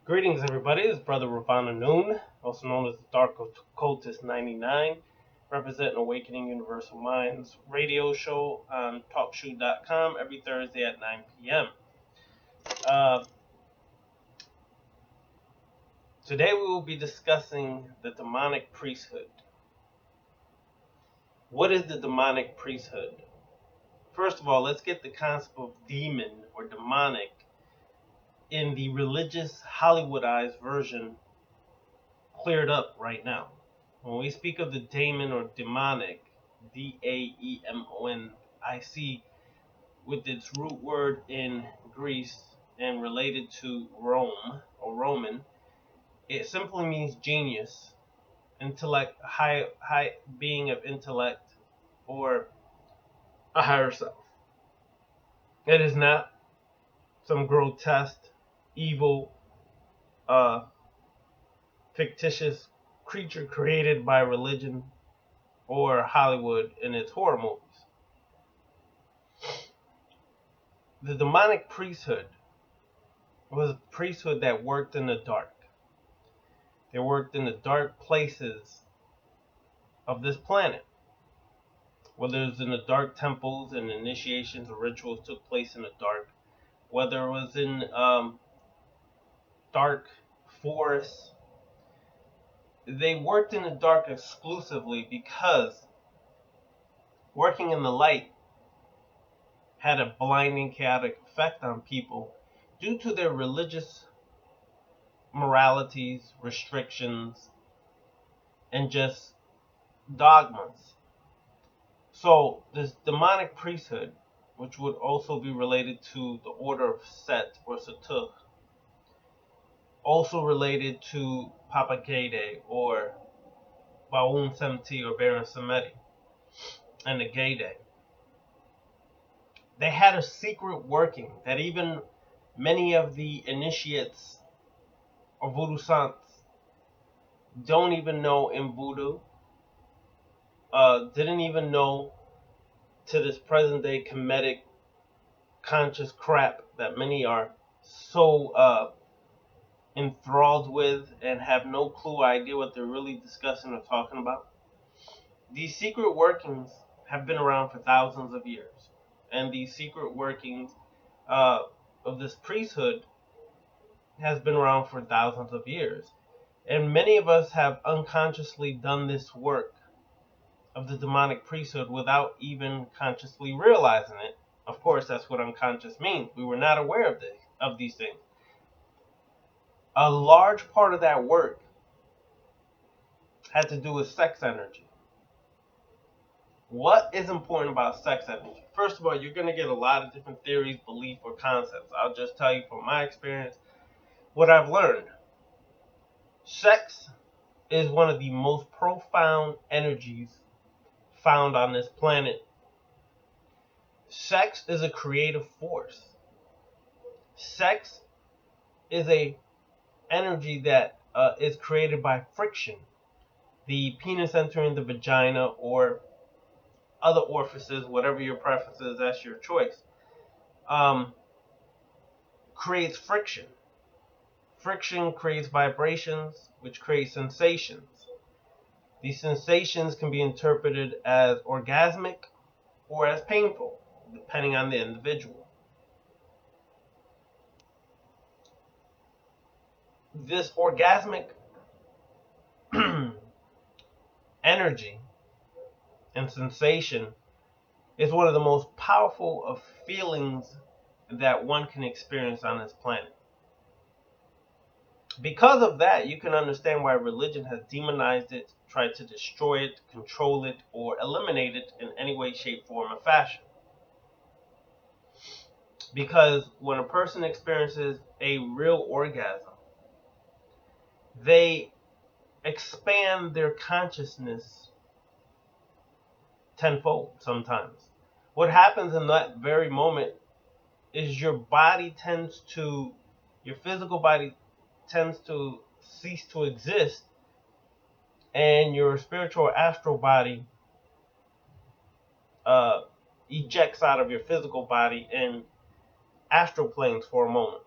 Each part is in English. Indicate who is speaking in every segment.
Speaker 1: Greetings, everybody. It's Brother Ravananun, also known as the Dark Occultist 99, representing Awakening Universal Minds radio show on TalkShoe.com every Thursday at 9 p.m. Uh, Today we will be discussing the Demonic Priesthood. What is the Demonic Priesthood? First of all, let's get the concept of demon or demonic in the religious Hollywoodized version cleared up right now. When we speak of the daemon or demonic, Daemonic, with its root word in Greece and related to Rome or Roman, it simply means genius, intellect, high being of intellect, or a higher self. It is not some grotesque, evil, fictitious creature created by religion or Hollywood in its horror movies. The demonic priesthood was a priesthood that worked in the dark. They worked in the dark places of this planet. Whether it was in the dark temples and initiations or rituals took place in the dark, whether it was in dark forests, they worked in the dark exclusively because working in the light had a blinding, chaotic effect on people due to their religious moralities, restrictions, and just dogmas. So this demonic priesthood, which would also be related to the order of Set or Sutekh, also related to Papa Ghede or Baum Semti or Baron Samedi and the Ghede. They had a secret working that even many of the initiates or voodoo saints don't even know in voodoo, didn't even know to this present day comedic conscious crap that many are so enthralled with and have no clue idea what they're really discussing or talking about. These secret workings have been around for thousands of years, and these secret workings uh, of this priesthood has been around for thousands of years, and many of us have unconsciously done this work of the demonic priesthood without even consciously realizing it. Of course, that's what unconscious means. We were not aware of these things. A large part of that work had to do with sex energy. What is important about sex energy? First of all, you're going to get a lot of different theories, beliefs, or concepts. I'll just tell you from my experience what I've learned. Sex is one of the most profound energies found on this planet. Sex is a creative force. Sex is a energy that is created by friction. The penis entering the vagina or other orifices, whatever your preference is, that's your choice, creates friction. Friction creates vibrations, which create sensations. These sensations can be interpreted as orgasmic or as painful, depending on the individual. This orgasmic energy and sensation is one of the most powerful of feelings that one can experience on this planet. Because of that, you can understand why religion has demonized it, tried to destroy it, control it, or eliminate it in any way, shape, form, or fashion. Because when a person experiences a real orgasm, they expand their consciousness tenfold sometimes. What happens in that very moment is your physical body tends to cease to exist, and your spiritual astral body ejects out of your physical body in astral planes for a moment.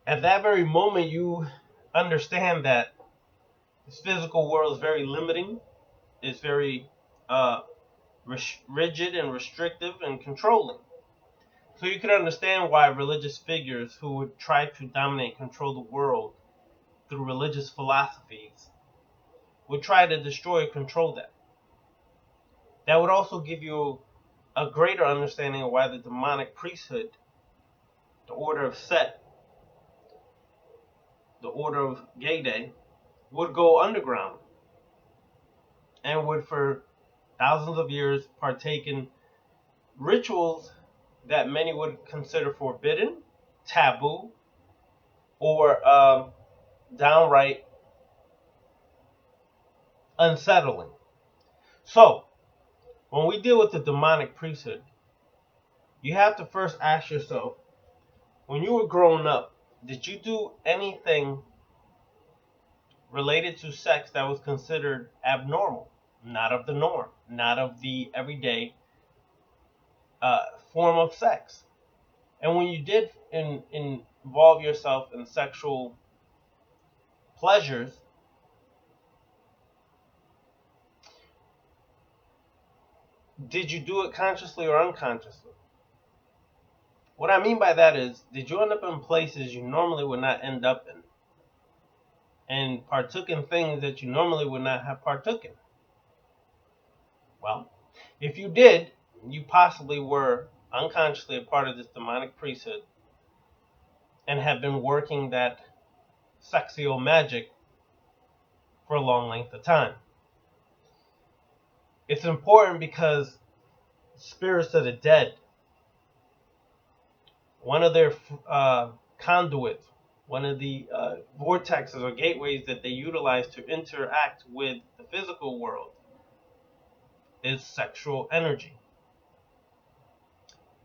Speaker 1: At that very moment, you understand that this physical world is very limiting, it's very uh, rigid and restrictive and controlling. So you can understand why religious figures who would try to dominate and control the world through religious philosophies would try to destroy or control that. That would also give you a greater understanding of why the demonic priesthood, the order of Set, the order of Ghede, would go underground and would for thousands of years partake in rituals that many would consider forbidden, taboo, or downright unsettling. So, when we deal with the demonic priesthood, you have to first ask yourself, when you were growing up, did you do anything related to sex that was considered abnormal, not of the norm, not of the everyday uh, form of sex? And when you did involve yourself in sexual pleasures, did you do it consciously or unconsciously? What I mean by that is, did you end up in places you normally would not end up in? And partook in things that you normally would not have partook in? Well, if you did, you possibly were unconsciously a part of this demonic priesthood and have been working that sexual magic for a long length of time. It's important because spirits of the dead, one of their conduits, one of the vortexes or gateways that they utilize to interact with the physical world is sexual energy.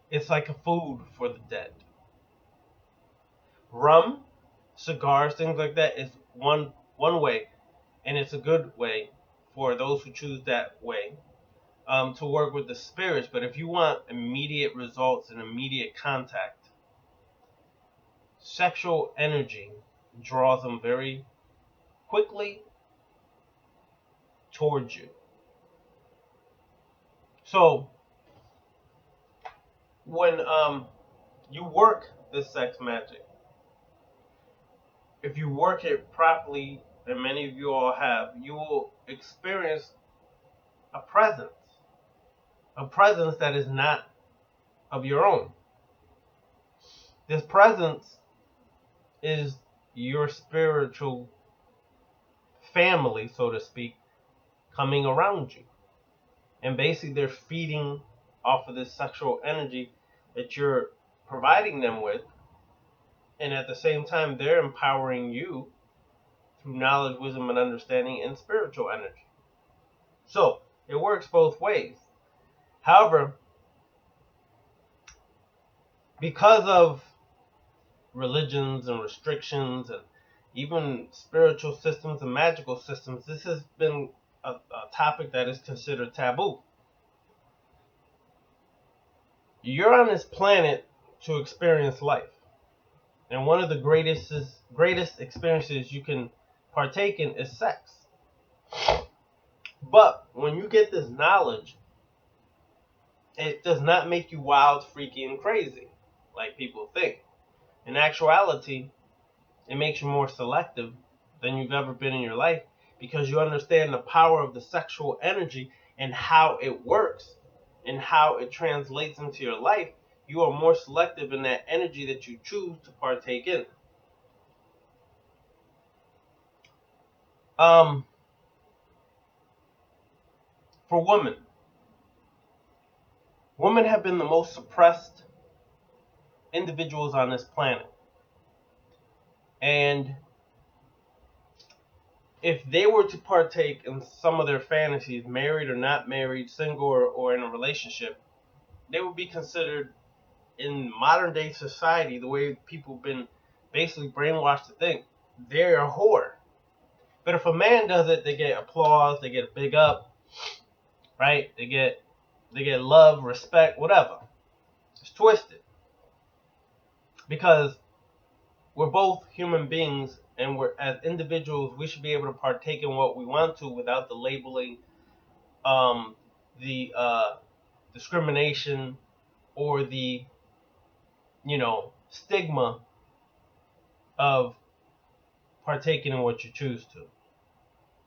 Speaker 1: It's like a food for the dead. Rum, cigars, things like that is one way, and it's a good way for those who choose that way to work with the spirits. But if you want immediate results and immediate contact, sexual energy draws them very quickly towards you. So when you work this sex magic, if you work it properly, and many of you all have, you will experience a presence that is not of your own. This presence is your spiritual family, so to speak, coming around you. And basically, they're feeding off of this sexual energy that you're providing them with. And at the same time, they're empowering you through knowledge, wisdom, and understanding and spiritual energy. So, it works both ways. However, because of religions and restrictions and even spiritual systems and magical systems, this has been a topic that is considered taboo. You're on this planet to experience life. And one of the greatest experiences you can partake in is sex. But when you get this knowledge, it does not make you wild, freaky, and crazy like people think. In actuality, it makes you more selective than you've ever been in your life because you understand the power of the sexual energy and how it works and how it translates into your life. You are more selective in that energy that you choose to partake in. For women have been the most suppressed individuals on this planet. And if they were to partake in some of their fantasies, married or not married, single or in a relationship, they would be considered in modern day society, the way people have been basically brainwashed to think, they're a whore. But if a man does it, they get applause, they get a big up, right? They get love, respect, whatever. It's twisted. Because we're both human beings, and we're as individuals, we should be able to partake in what we want to without the labeling, the discrimination, or the stigma of partaking in what you choose to.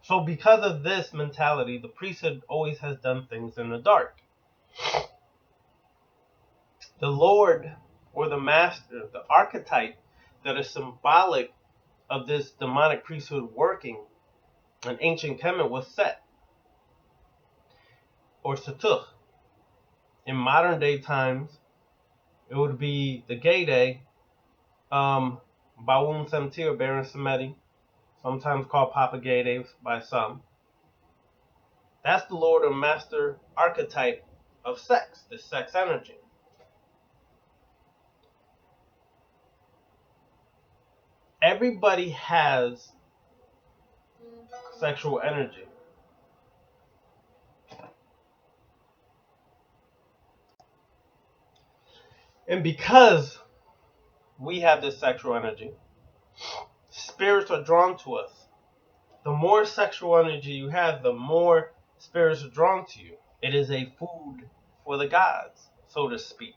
Speaker 1: So because of this mentality, the priesthood always has done things in the dark. The Lord, or the Master, the archetype that is symbolic of this demonic priesthood working in ancient Kemet was Set, or Sutekh. In modern day times, it would be the Ghede, Bawun Semti or Baron Samedi, sometimes called Papa Ghede by some. That's the Lord or Master archetype of sex, the sex energy. Everybody has sexual energy. And because we have this sexual energy, spirits are drawn to us. The more sexual energy you have, the more spirits are drawn to you. It is a food for the gods, so to speak.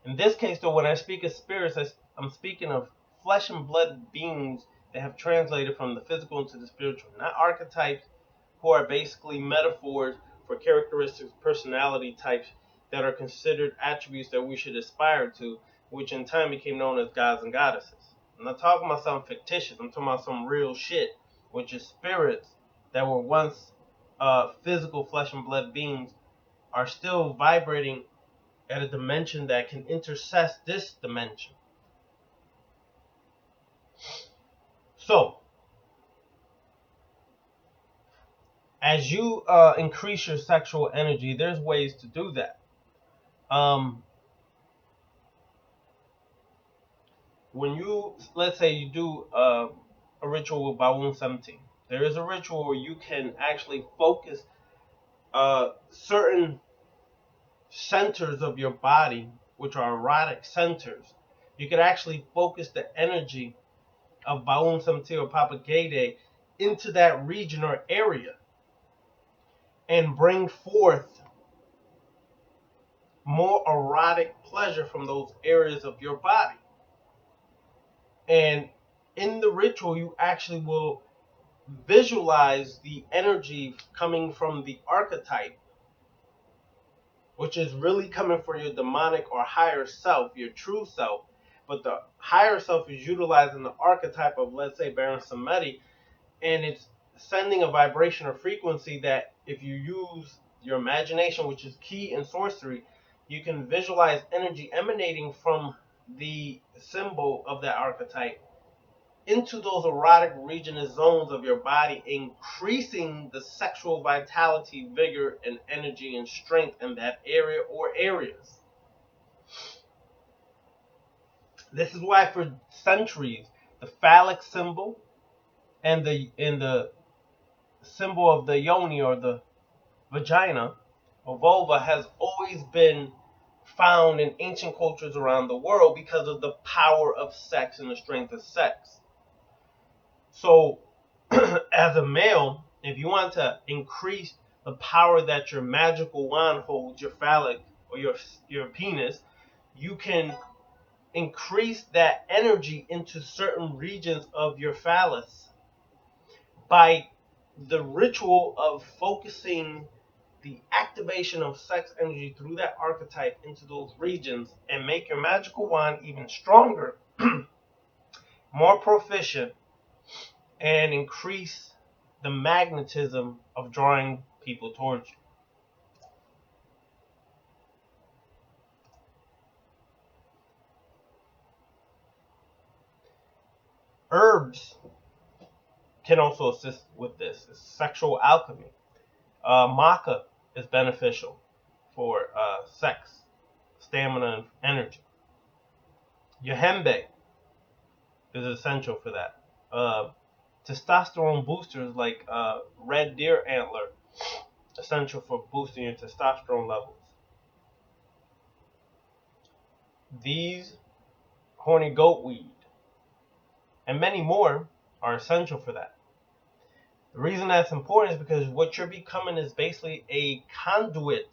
Speaker 1: In this case, though, when I speak of spirits, I'm speaking of flesh and blood beings that have translated from the physical into the spiritual, not archetypes, who are basically metaphors for characteristics, personality types that are considered attributes that we should aspire to, which in time became known as gods and goddesses. I'm not talking about something fictitious. I'm talking about some real shit, which is spirits that were once physical flesh and blood beings are still vibrating at a dimension that can intercess this dimension. So, as you increase your sexual energy, there's ways to do that. When you, let's say you do a ritual with Bawun 17, there is a ritual where you can actually focus certain centers of your body, which are erotic centers. You could actually focus the energy of Bawun 17 or Papa Ghede into that region or area and bring forth more erotic pleasure from those areas of your body. And in the ritual, you actually will visualize the energy coming from the archetype, which is really coming from your demonic or higher self, your true self. But the higher self is utilizing the archetype of, let's say, Baron Samedi, and it's sending a vibration or frequency that if you use your imagination, which is key in sorcery, you can visualize energy emanating from the symbol of that archetype into those erotic regional zones of your body, increasing the sexual vitality, vigor, and energy and strength in that area or areas. This is why for centuries the phallic symbol and the symbol of the yoni or the vagina or vulva has always been found in ancient cultures around the world because of the power of sex and the strength of sex. So, as a male, if you want to increase the power that your magical wand holds, your phallic or your penis, you can increase that energy into certain regions of your phallus by the ritual of focusing the activation of sex energy through that archetype into those regions and make your magical wand even stronger, more proficient, and increase the magnetism of drawing people towards you. Herbs can also assist with this. It's sexual alchemy. Maca is beneficial for sex, stamina, and energy. Yohembe is essential for that. Testosterone boosters like red deer antler, essential for boosting your testosterone levels. These horny goat weed, and many more are essential for that. The reason that's important is because what you're becoming is basically a conduit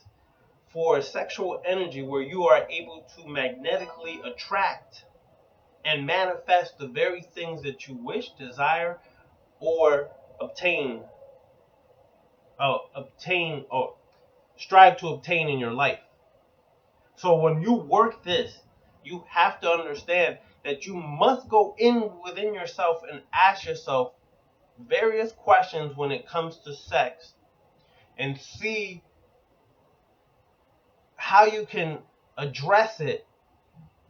Speaker 1: for sexual energy where you are able to magnetically attract and manifest the very things that you wish, desire, or obtain or strive to obtain in your life. So when you work this, you have to understand that you must go in within yourself and ask yourself various questions when it comes to sex and see how you can address it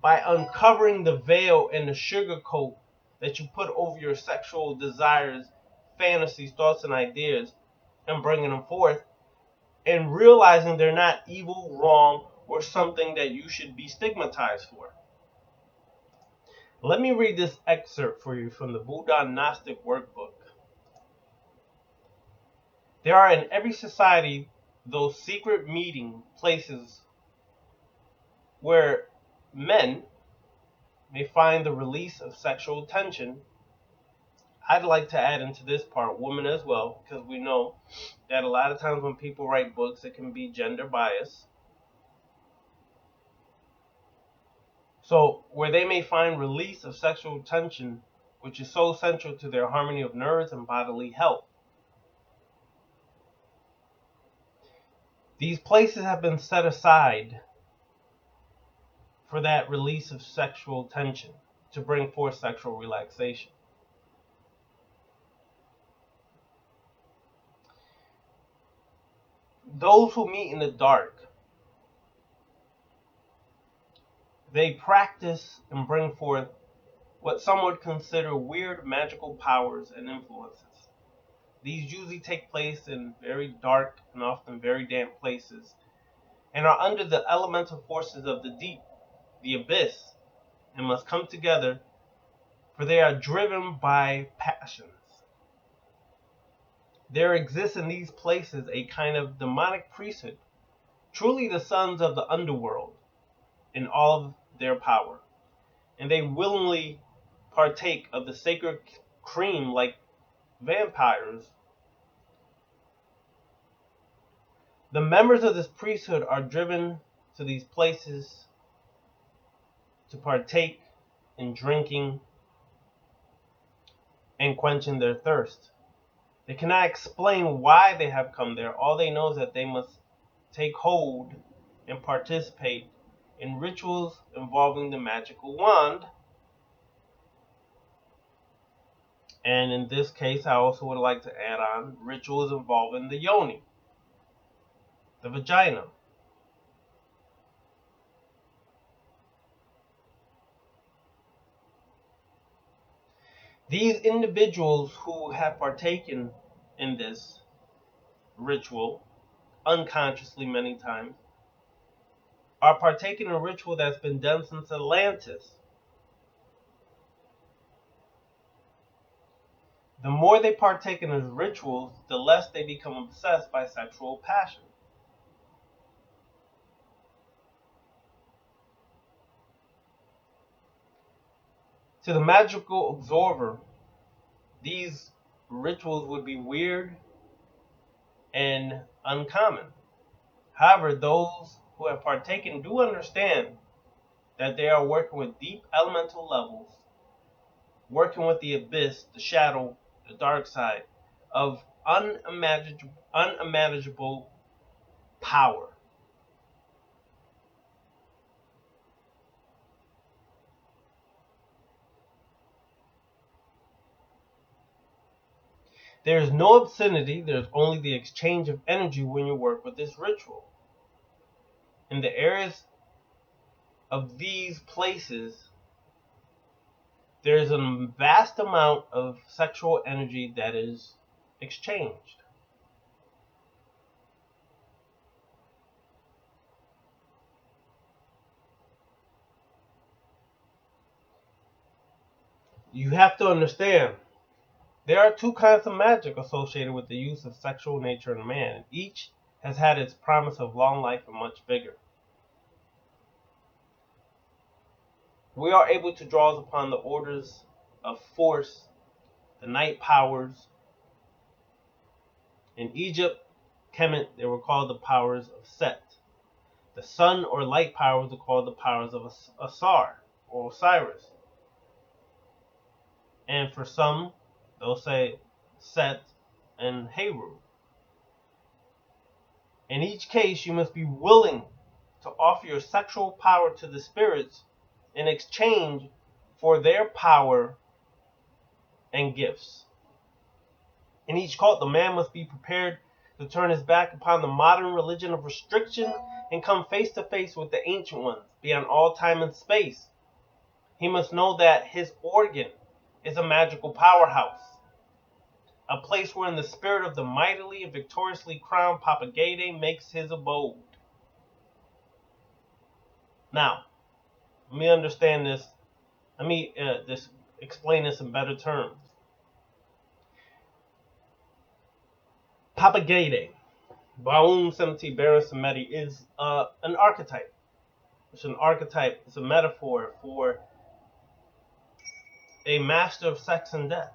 Speaker 1: by uncovering the veil and the sugar coat that you put over your sexual desires, fantasies, thoughts, and ideas and bringing them forth and realizing they're not evil, wrong, or something that you should be stigmatized for. Let me read this excerpt for you from the Buddha Gnostic Workbook. There are in every society those secret meeting places where men may find the release of sexual tension. I'd like to add into this part women as well, because we know that a lot of times when people write books, it can be gender bias. So, where they may find release of sexual tension, which is so central to their harmony of nerves and bodily health. These places have been set aside for that release of sexual tension, to bring forth sexual relaxation. Those who meet in the dark, they practice and bring forth what some would consider weird magical powers and influences. These usually take place in very dark and often very damp places and are under the elemental forces of the deep, the abyss, and must come together, for they are driven by passions. There exists in these places a kind of demonic priesthood, truly the sons of the underworld in all of their power, and they willingly partake of the sacred cream like vampires. The members of this priesthood are driven to these places to partake in drinking and quenching their thirst. They cannot explain why they have come there. All they know is that they must take hold and participate in rituals involving the magical wand. And in this case, I also would like to add on rituals involving the yoni, the vagina. These individuals who have partaken in this ritual, unconsciously many times, are partaking in a ritual that's been done since Atlantis. The more they partake in these rituals, the less they become obsessed by sexual passion. To the magical observer, these rituals would be weird and uncommon. However, those who have partaken do understand that they are working with deep elemental levels, working with the abyss, the shadow, the dark side of unimaginable power. There is no obscenity, there's only the exchange of energy when you work with this ritual. In the areas of these places, there's a vast amount of sexual energy that is exchanged. You have to understand, there are two kinds of magic associated with the use of sexual nature in man, and each has had its promise of long life and much vigor. We are able to draw upon the orders of force, the night powers. In Egypt, Kemet, they were called the powers of Set. The sun or light powers are called the powers of Asar or Osiris. And for some, they'll say Set and Heru. In each case, you must be willing to offer your sexual power to the spirits in exchange for their power and gifts. In each cult, the man must be prepared to turn his back upon the modern religion of restriction and come face to face with the ancient ones beyond all time and space. He must know that his organ is a magical powerhouse, a place wherein the spirit of the mightily and victoriously crowned Sex-Set-Ghede makes his abode. Now, let me understand this. Let me just explain this in better terms. Sex-Set-Ghede, Baum Semti Baron Samedi, is an archetype. It's an archetype. It's a metaphor for a master of sex and death,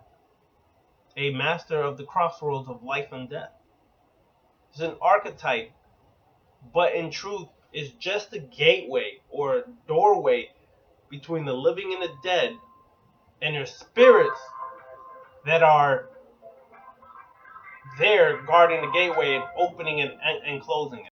Speaker 1: a master of the crossroads of life and death. It's an archetype, but in truth, it's just a gateway or a doorway between the living and the dead and your spirits that are there guarding the gateway and opening and closing it.